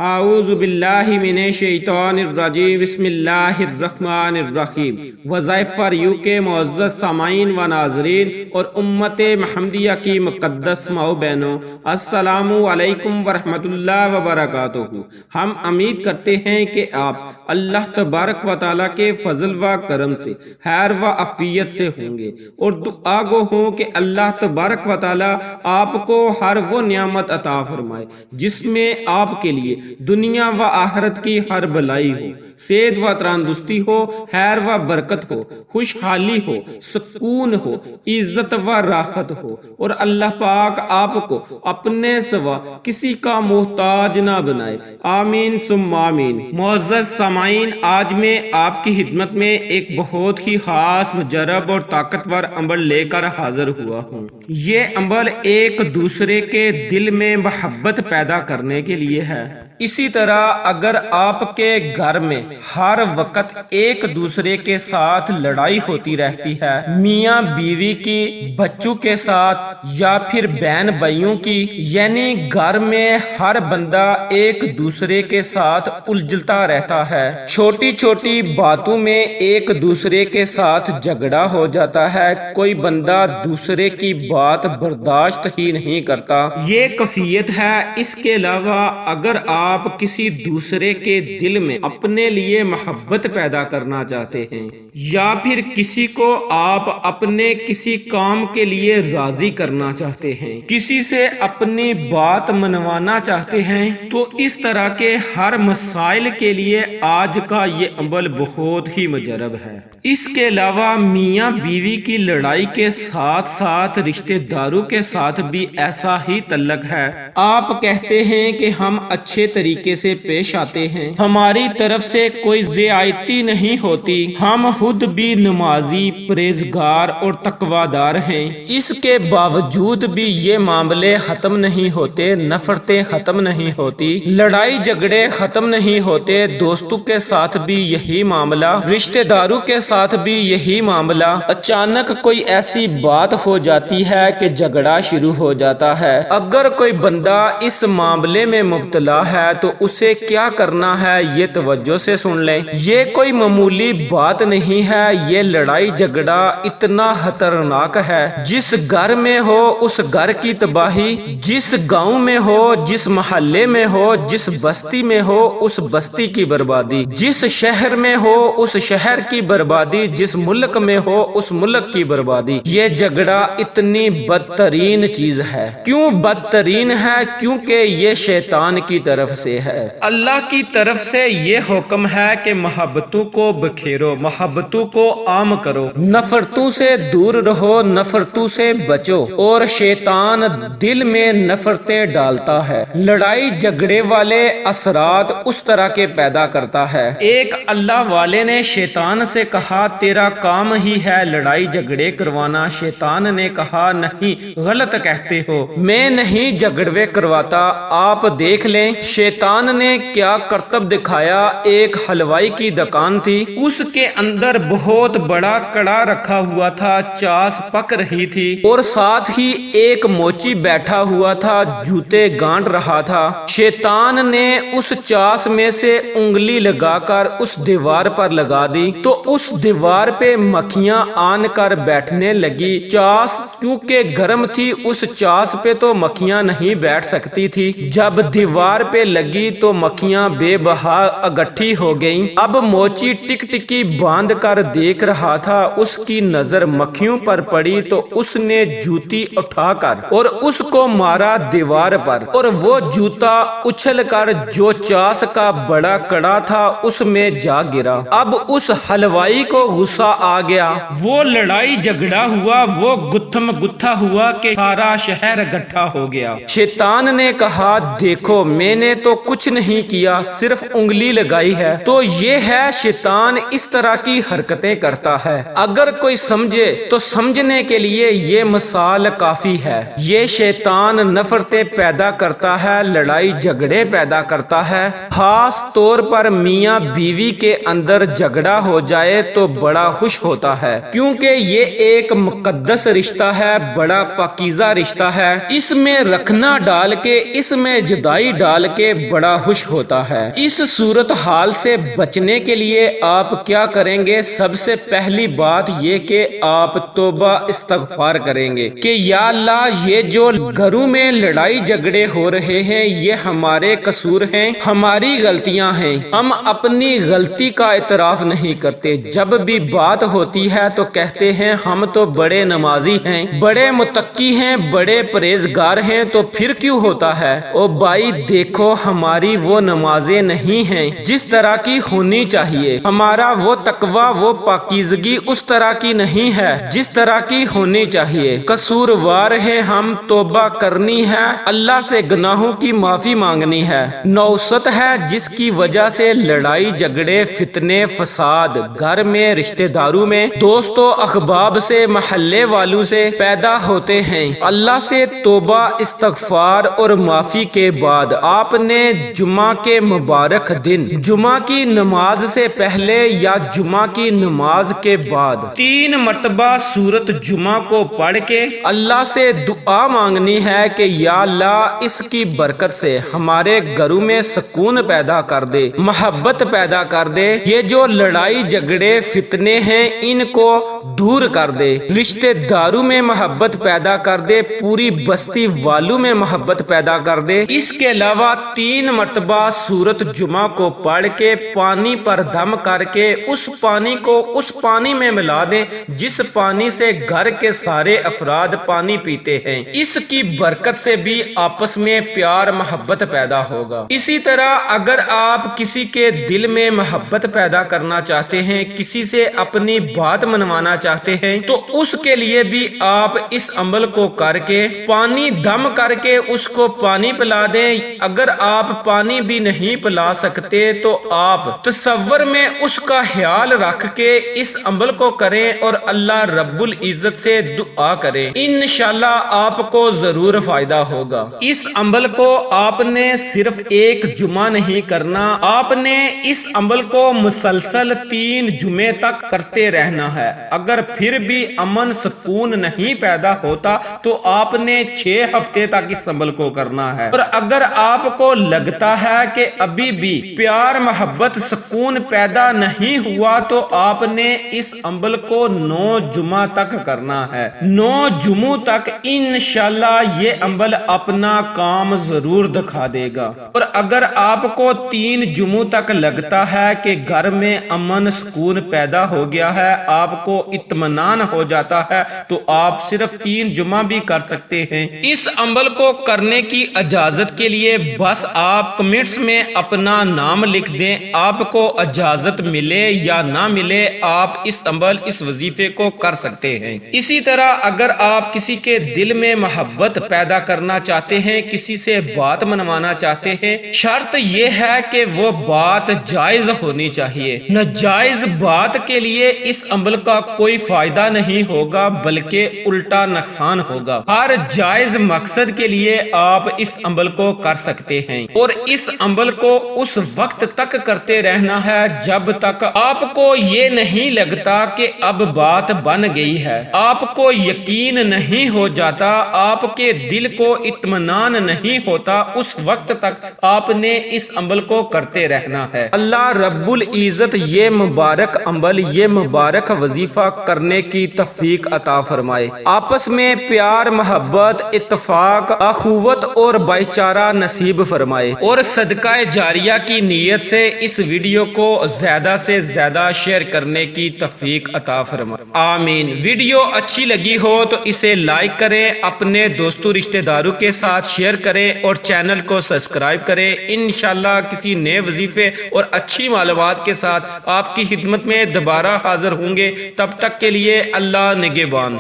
اعوذ باللہ من الشیطان الرجیم بسم اللہ الرحمن الرحیم۔ وظائف فار یو کے معزز سامعین و ناظرین اور امت محمدیہ کی مقدس ماؤ بہنوں، السلام علیکم ورحمۃ اللہ وبرکاتہ۔ ہم امید کرتے ہیں کہ آپ اللہ تبارک و تعالیٰ کے فضل و کرم سے خیر و عافیت سے ہوں گے، اور دعا گو ہوں کہ اللہ تبارک و تعالیٰ آپ کو ہر وہ نعمت عطا فرمائے جس میں آپ کے لیے دنیا و آخرت کی ہر بلائی ہو، صحت و تندرستی ہو، خیر و برکت ہو، خوشحالی ہو، سکون ہو، عزت و راحت ہو، اور اللہ پاک آپ کو اپنے سوا کسی کا محتاج نہ بنائے، آمین ثم آمین۔ معزز سامعین، آج میں آپ کی خدمت میں ایک بہت ہی خاص، مجرب اور طاقتور عمل لے کر حاضر ہوا ہوں۔ یہ عمل ایک دوسرے کے دل میں محبت پیدا کرنے کے لیے ہے۔ اسی طرح اگر آپ کے گھر میں ہر وقت ایک دوسرے کے ساتھ لڑائی ہوتی رہتی ہے، میاں بیوی کی، بچوں کے ساتھ، یا پھر بہن بھائیوں کی، یعنی گھر میں ہر بندہ ایک دوسرے کے ساتھ الجھتا رہتا ہے، چھوٹی چھوٹی باتوں میں ایک دوسرے کے ساتھ جھگڑا ہو جاتا ہے، کوئی بندہ دوسرے کی بات برداشت ہی نہیں کرتا، یہ کیفیت ہے۔ اس کے علاوہ اگر آپ کسی دوسرے کے دل میں اپنے لیے محبت پیدا کرنا چاہتے ہیں، یا پھر کسی کو آپ اپنے کسی کام کے لیے راضی کرنا چاہتے ہیں، کسی سے اپنی بات منوانا چاہتے ہیں، تو اس طرح کے ہر مسائل کے لیے آج کا یہ عمل بہت ہی مجرب ہے۔ اس کے علاوہ میاں بیوی کی لڑائی کے ساتھ ساتھ رشتہ داروں کے ساتھ بھی ایسا ہی تعلق ہے۔ آپ کہتے ہیں کہ ہم اچھے طریقے سے پیش آتے ہیں، ہماری طرف سے کوئی زیادتی نہیں ہوتی، ہم خود بھی نمازی، پرہیزگار اور تقویدار ہیں، اس کے باوجود بھی یہ معاملے ختم نہیں ہوتے، نفرتیں ختم نہیں ہوتی، لڑائی جھگڑے ختم نہیں ہوتے، دوستوں کے ساتھ بھی یہی معاملہ، رشتہ داروں کے ساتھ بھی یہی معاملہ، اچانک کوئی ایسی بات ہو جاتی ہے کہ جھگڑا شروع ہو جاتا ہے۔ اگر کوئی بندہ اس معاملے میں مبتلا ہے تو اسے کیا کرنا ہے، یہ توجہ سے سن لیں۔ یہ کوئی معمولی بات نہیں ہے، یہ لڑائی جھگڑا اتنا خطرناک ہے، جس گھر میں ہو اس گھر کی تباہی، جس گاؤں میں ہو، جس محلے میں ہو، جس بستی میں ہو اس بستی کی بربادی، جس شہر میں ہو اس شہر کی بربادی، جس ملک میں ہو اس ملک کی بربادی۔ یہ جھگڑا اتنی بدترین چیز ہے۔ کیوں بدترین ہے؟ کیونکہ یہ شیطان کی طرف سے ہے۔ اللہ کی طرف سے یہ حکم ہے کہ محبتوں کو بکھیرو، محبتوں کو عام کرو، نفرتوں سے دور رہو، نفرتوں سے بچو، اور شیطان دل میں نفرتیں ڈالتا ہے، لڑائی جھگڑے والے اثرات اس طرح کے پیدا کرتا ہے۔ ایک اللہ والے نے شیطان سے کہا تیرا کام ہی ہے لڑائی جھگڑے کروانا۔ شیطان نے کہا نہیں، غلط کہتے ہو، میں نہیں جھگڑے کرواتا، آپ دیکھ لیں۔ شیطان نے کیا کرتب دکھایا، ایک حلوائی کی دکان تھی، اس کے اندر بہت بڑا کڑا رکھا ہوا تھا، چاس پک رہی تھی، اور ساتھ ہی ایک موچی بیٹھا ہوا تھا، جوتے گانٹ رہا تھا۔ شیطان نے اس چاس میں سے انگلی لگا کر اس دیوار پر لگا دی تو اس دیوار پہ مکھیاں آن کر بیٹھنے لگی۔ چاس کیونکہ گرم تھی، اس چاس پہ تو مکھیاں نہیں بیٹھ سکتی تھی، جب دیوار پہ لگی تو مکھیاں بے بہا اکٹھی ہو گئیں۔ اب موچی ٹک ٹکی باندھ کر دیکھ رہا تھا، اس کی نظر مکھیوں پر پڑی تو اس نے جوتی اٹھا کر اور اس کو مارا دیوار پر، اور وہ جوتا اچھل کر جو چاس کا بڑا کڑا تھا اس میں جا گرا۔ اب اس حلوائی کو غصہ آ گیا، وہ لڑائی جھگڑا ہوا، وہ گتھم گتھا ہوا کہ سارا شہر اکٹھا ہو گیا۔ شیطان نے کہا دیکھو میں نے تو کچھ نہیں کیا، صرف انگلی لگائی ہے۔ تو یہ ہے شیطان اس طرح کی حرکتیں کرتا ہے۔ اگر کوئی سمجھے تو سمجھنے کے لیے یہ مثال کافی ہے۔ یہ شیطان نفرتیں پیدا کرتا ہے، لڑائی جھگڑے پیدا کرتا ہے۔ خاص طور پر میاں بیوی کے اندر جھگڑا ہو جائے تو بڑا خوش ہوتا ہے، کیونکہ یہ ایک مقدس رشتہ ہے، بڑا پاکیزہ رشتہ ہے۔ اس میں رکھنا ڈال کے، اس میں جدائی ڈال کے بڑا خوش ہوتا ہے۔ اس صورتحال سے بچنے کے لیے آپ کیا کریں گے؟ سب سے پہلی بات یہ کہ آپ توبہ استغفار کریں گے کہ یا اللہ، یہ جو گھروں میں لڑائی جھگڑے ہو رہے ہیں یہ ہمارے قصور ہیں، ہماری غلطیاں ہیں، ہم اپنی غلطی کا اعتراف نہیں کرتے۔ جب بھی بات ہوتی ہے تو کہتے ہیں ہم تو بڑے نمازی ہیں، بڑے متقی ہیں، بڑے پرہیزگار ہیں، تو پھر کیوں ہوتا ہے؟ او بھائی دیکھو، ہماری وہ نمازیں نہیں ہیں جس طرح کی ہونی چاہیے، ہمارا وہ تقوی، وہ پاکیزگی اس طرح کی نہیں ہے جس طرح کی ہونی چاہیے۔ قصوروار ہیں ہم، توبہ کرنی ہے، اللہ سے گناہوں کی معافی مانگنی ہے۔ نوست ہے جس کی وجہ سے لڑائی جھگڑے، فتنے، فساد گھر میں، رشتہ داروں میں، دوستوں احباب سے، محلے والوں سے پیدا ہوتے ہیں۔ اللہ سے توبہ استغفار اور معافی کے بعد آپ نے جمعہ کے مبارک دن، جمعہ کی نماز سے پہلے یا جمعہ کی نماز کے بعد 3 مرتبہ سورۃ جمعہ کو پڑھ کے اللہ سے دعا مانگنی ہے کہ یا اللہ، اس کی برکت سے ہمارے گھروں میں سکون پیدا کر دے، محبت پیدا کر دے، یہ جو لڑائی جھگڑے فتنے ہیں ان کو دور کر دے، رشتہ داروں میں محبت پیدا کر دے، پوری بستی والوں میں محبت پیدا کر دے۔ اس کے علاوہ 3 مرتبہ سورۃ جمعہ کو پڑھ کے پانی پر دم کر کے اس پانی کو اس پانی میں ملا دیں جس پانی سے گھر کے سارے افراد پانی پیتے ہیں۔ اس کی برکت سے بھی آپس میں پیار محبت پیدا ہوگا۔ اسی طرح اگر آپ کسی کے دل میں محبت پیدا کرنا چاہتے ہیں، کسی سے اپنی بات منوانا چاہتے ہیں، تو اس کے لیے بھی آپ اس عمل کو کر کے پانی دم کر کے اس کو پانی پلا دیں۔ اگر آپ پانی بھی نہیں پلا سکتے تو آپ تصور میں اس کا خیال رکھ کے اس عمل کو کریں اور اللہ رب العزت سے دعا کریں، انشاءاللہ آپ کو ضرور فائدہ ہوگا۔ اس عمل کو آپ نے صرف ایک جمعہ نہیں کرنا، آپ نے اس عمل کو مسلسل 3 جمعے تک کرتے رہنا ہے۔ اگر پھر بھی امن سکون نہیں پیدا ہوتا تو آپ نے 6 ہفتے تک اس عمل کو کرنا ہے، اور اگر آپ کو لگتا ہے کہ ابھی بھی پیار محبت سکون پیدا نہیں ہوا تو آپ نے اس عمل کو 9 جمعہ تک کرنا ہے۔ 9 جمعوں تک انشاءاللہ یہ عمل اپنا کام ضرور دکھا دے گا۔ اور اگر آپ کو 3 جمعوں تک لگتا ہے کہ گھر میں امن سکون پیدا ہو گیا ہے، آپ کو اطمینان ہو جاتا ہے، تو آپ صرف 3 جمعہ بھی کر سکتے ہیں۔ اس عمل کو کرنے کی اجازت کے لیے بس آپ کمنٹس میں اپنا نام لکھ دیں، آپ کو اجازت ملے یا نہ ملے آپ اس عمل اس وظیفے کو کر سکتے ہیں۔ اسی طرح اگر آپ کسی کے دل میں محبت پیدا کرنا چاہتے ہیں، کسی سے بات منوانا چاہتے ہیں، شرط یہ ہے کہ وہ بات جائز ہونی چاہیے۔ ناجائز بات کے لیے اس عمل کا کوئی فائدہ نہیں ہوگا بلکہ الٹا نقصان ہوگا۔ ہر جائز مقصد کے لیے آپ اس عمل کو کر سکتے ہیں، اور اس عمل کو اس وقت تک کرتے رہنا ہے جب تک آپ کو یہ نہیں لگتا کہ اب بات بن گئی ہے، آپ کو یقین نہیں ہو جاتا، آپ کے دل کو اطمینان نہیں ہوتا، اس وقت تک آپ نے اس عمل کو کرتے رہنا ہے۔ اللہ رب العزت یہ مبارک عمل، یہ مبارک وظیفہ کرنے کی توفیق عطا فرمائے، آپس میں پیار محبت اتفاق اخوت اور بھائی چارہ نصیب فرمائے، اور صدقہ جاریہ کی نیت سے اس ویڈیو کو زیادہ سے زیادہ شیئر کرنے کی توفیق عطا فرمائے، آمین۔ ویڈیو اچھی لگی ہو تو اسے لائک کریں، اپنے دوستوں رشتہ داروں کے ساتھ شیئر کریں اور چینل کو سبسکرائب کریں۔ انشاءاللہ کسی نئے وظیفے اور اچھی معلومات کے ساتھ آپ کی خدمت میں دوبارہ حاضر ہوں گے، تب تک کے لیے اللہ نگہبان۔